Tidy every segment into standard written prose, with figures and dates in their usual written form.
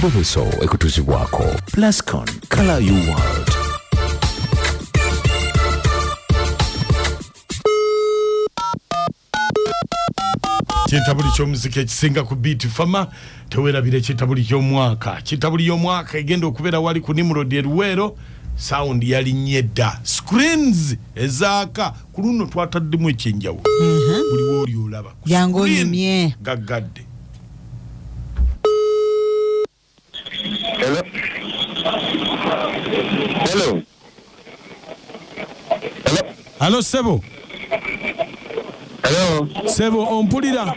endobeso ekutuzibwako. Plascon, color your world. Chitabuli ky'omuziki ekisinga ku beat fama tewerabire chitabuli ky'omwaka. Chitabuli y'omwaka egenda okubeera wali ku Nimrod Eruwero. Sound yali nyedda. Screens ezaaka ku luno twataddemu ekyenjawulo. Buli woli olaba. Jango nyimye. Gagadde. Hello. Hello. Hello. Hello Sebo. Hello. Sebo ompulira.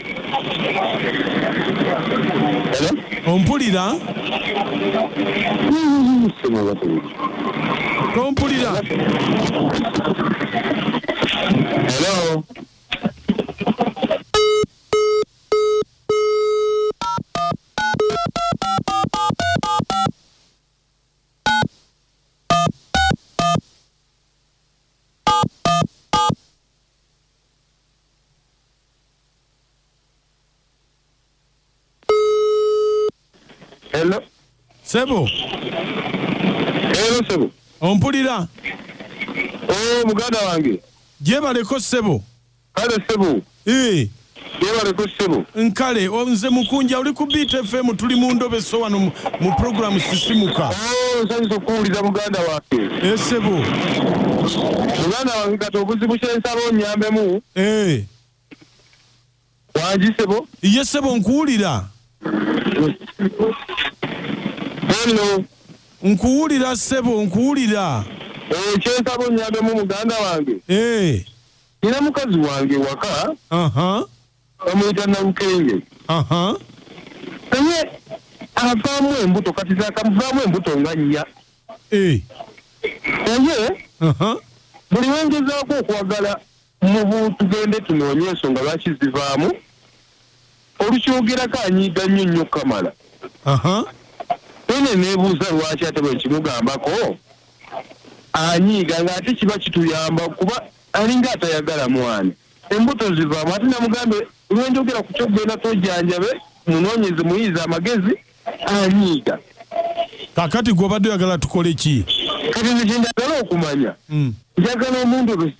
Hello. Ompulira. Ompulira. Hello. Hello. Sebo. Hello Sebo. Ompulira. Oh muganda wange. Jebaleko Sebo. Kale Sebo. Jebaleko Sebo. Nkale onze mukunja uli ku Beat FM tuli mu ndobeso wano mu program sisimuka. Oh sanzo kuuliza muganda wange. Sebo. Muganda wange kati obuzibu kyensaba onyambemu. Wangi Sebo. Ye Sebo nkuwulira. Hello. Nkuwulira Sebo nkuwulira. Kyensaba onyambemu muganda wange. Nina mukazi wange waka. Bamuyita Nalukenge. Naye avaamu embuto kati zakamuvaamu embuto nga nnya. Naye buli wengezaako okwagala mu tugende tunoonye ensonga lwaki zivaamu olukyogerako anyiiga nnyo kamala. Ene neebuuza lwaki ate bwe kimugambako anyiiga ng'ate kiba kituyamba kuba alinga atayagala mwana. Embuto zivaamu ate namugambe lwenjogera ku kyogenda tojjanjabe munoonyeze muyiza amagezi anyiiga. Kakati gw'obadde oyagala tukole ki? Kati nze kyendagala okumanya njagala omuntu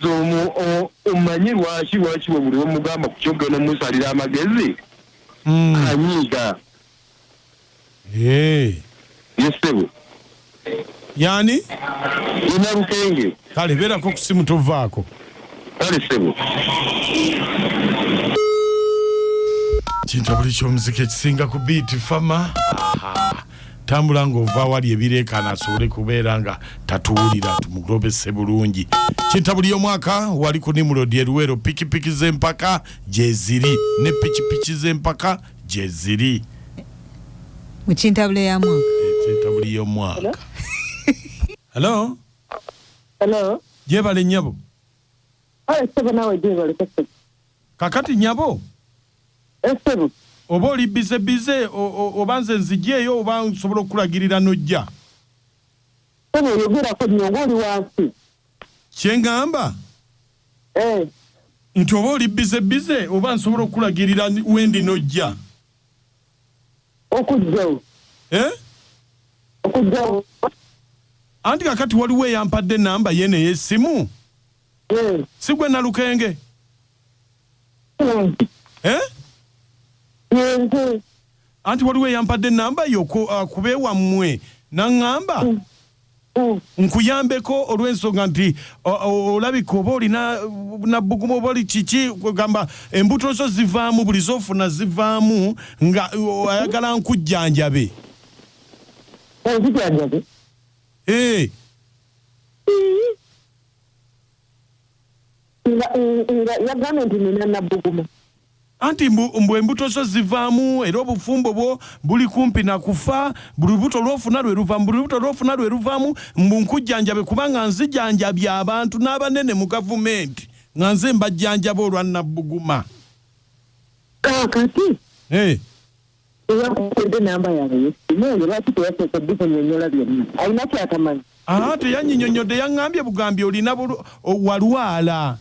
omumanyi lwaki bwe buli omugamba ku kyogenda omusalira amagezi anyiiga. Yesebo. Yani? Ina Lukenge. Kale beerako ku simu tovaako. Kale Sebo. Kintabuli ky'omuziki ekisinga ku Beat fama. Tambula ng'ova wali ebireekaana asobole kubeera nga tatuwulira tumugobese bulungi. Kintabuli y'omwaka wali ku Nimrod Eruwero pikipiki z'empaka gye ziri ne pikipiki z'empaka gye ziri. Mu kintabuli ya mwaka. Kintabuli y'omwaka. Hello? Hello? Jebale nnyabo. Sebo nawe jebale kese. Kakati nnyabo? Sebo. Oba oli bize oba nze nzigyeyo oba nsobola okulagirira n'ojja? Sebo yogerako nnyo ng'oli wansi. Kye ngamba? Nti oba oli bize oba nsobola okulagirira wendi n'ojja? Okujjawo. Okujjawo. Anti kakati waliwo eyampadde enamba yene y'essimu? Si gwe Nalukenge? Anti waliwo eyampadde enamba yo kube wammwe naŋŋamba nkuyambeko olw'ensonga nti olabika oba olina nabbuguma oba oli kiki kugamba embuto zo zivaamu buli zofuna zivaamu nga ayagala nkujjanjabe. Nkujjanjabe? Nga yagamba nti nina nabbuguma. Anti mbu embuto zo zivaamu era obufumbo bwo buli kumpi na kufa buli lubuto lwofuna lwe ruvaamu mbu nkujjanjabe kubanga nzijanjabye abantu n'abanene mu gavumenti nga nze mbajjanjaba olwa nabbuguma. Kakati eyakuwadde namba yawe yessimu lwaki teyasooka kunnyonnyola byonna alina kyatamanyi? Teyannyinnyonnyodde yaŋŋambye bugambi olina walwala.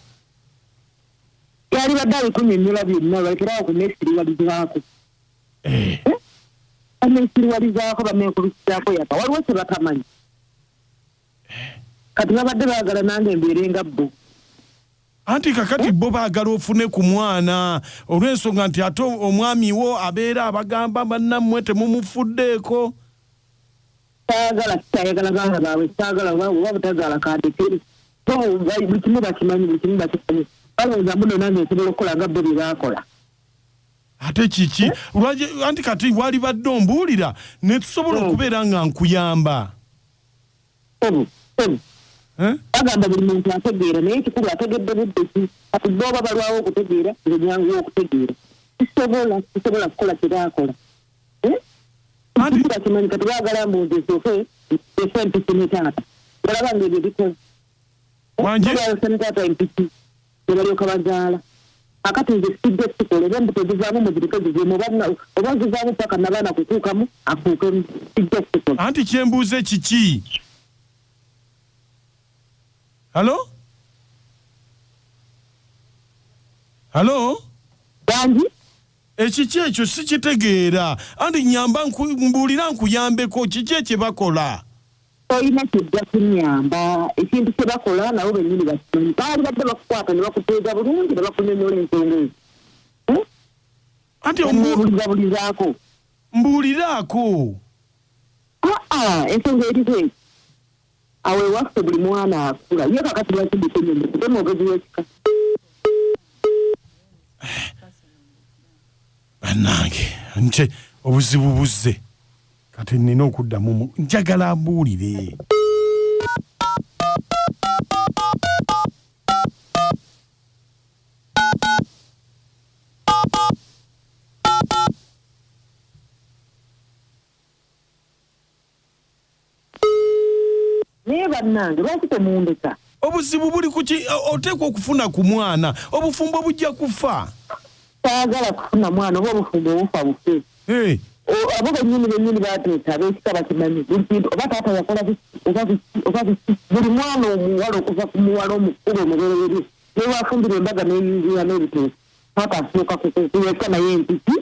Yali badde alikunnyonnyola byonna balekerawo ku next liwalizibwako. amesiriwalizaako bamekubisizaako yaka waliwo kye batamanyi kati babadde baagala nange embeerenga bo anti kakati bo baagala ofune ku mwana olw'ensonga nti ate omwami wo abeera abagamba bannammwe temumufuddeeko saagala kitayagala baana baabwe saagala oba butagaala kandekeri buli kimu bakimanyi buli kimu bakimanyi balowooza muno nange nsobola okukola nga bo bye baakola ate kiki anti kati wali badde ombuulira ne tusobola okubeera nga nkuyamba bagamba buli muntu ategeera naye ekikulu ategedde budde ki kati booba balwawo okutegeera nze nyanguwa okutegeera kisobola kukola kye baakola kimanyi kati baagala mbuzi esooke efe empisi ne taata olaba nga ebyo bikoze babayosa ne taata empisi ne balyoka bazaala akati nze sijja kukikola oba embuto zivaamu mu ziriko zizimu oba zivaamu paka nabaana kutuukamu afuukemu sijja kukikola anti kyembuuze kiki halo bangi ekiki ekyo sikitegeera anti nyamba mbuulira nkuyambeko kiki ekye bakola olina kijja kunyamba ekintu kye bakola nabo bennyini bakimanyi baali badde bakukwata ne bakuteega bulungi ne bakunyonyola ensonga ezo anti omubulizabulizaako mbuuliraako ensonga eriko awo ewaffe buli mwana akula ye kakati lwakidikenyonyo kute mwogezi wekika bannange nte obuzibu buzze kati nina okuddamu njagala mbuulire naye bannange lwaki temundeka obuzibu buli kuki oteekwa okufuna ku mwana obufumbo bujja kufa saagala kufuna mwana oba obufumbo obufa bufe abo bennyini bateeta ab'ekika bakimanyi buli kintu oba taata yakola oba buli mwana omuwala okuva ku muwala omukulu omubereberye newafumbira embaga n'eyingira n'ebitoosi taata asooka kuweka naye empiki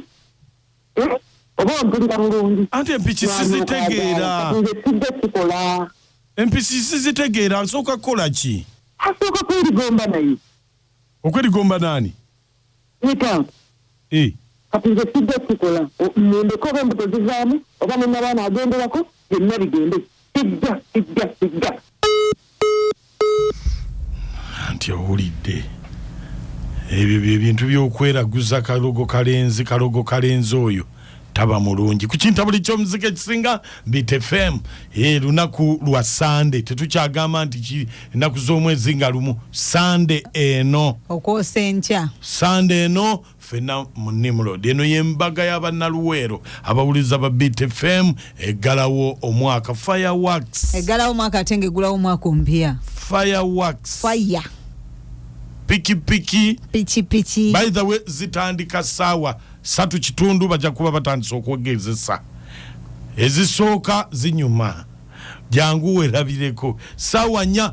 oba ompulira bulungi anti empiki sizitegeera nze sijja kikola empisi sizitegeera nsooka kukola ki asooka kwerigomba naye okwerigomba naani ne taata kati nze sijja kukikola nendeko oba embuto zivaamu oba nenabaana agenderako byonna bigende sijja anti owulidde ebyo byebintu byokweraguza kalogo kalenzi oyo taba mulungi ku kintabuli ky'omuzika ekisinga Beat FM lunaku lwa Sande tetukyagamba nti ennaku z'omwezi nga lumu Sande eno okwosa enkya Sande eno fena mu Nimrod eno y'embaga y'abannaluweero abawuliza ba Beat FM eggalawo omwaka fireworks eggalawo omwaka ate ng'eggulawo omwaka ompya fireworks fire piki by the way zitandika sawa 3:30 bajja kuba batandise okwogezesa ezisooka zinyuma jangu werabireko sawa 4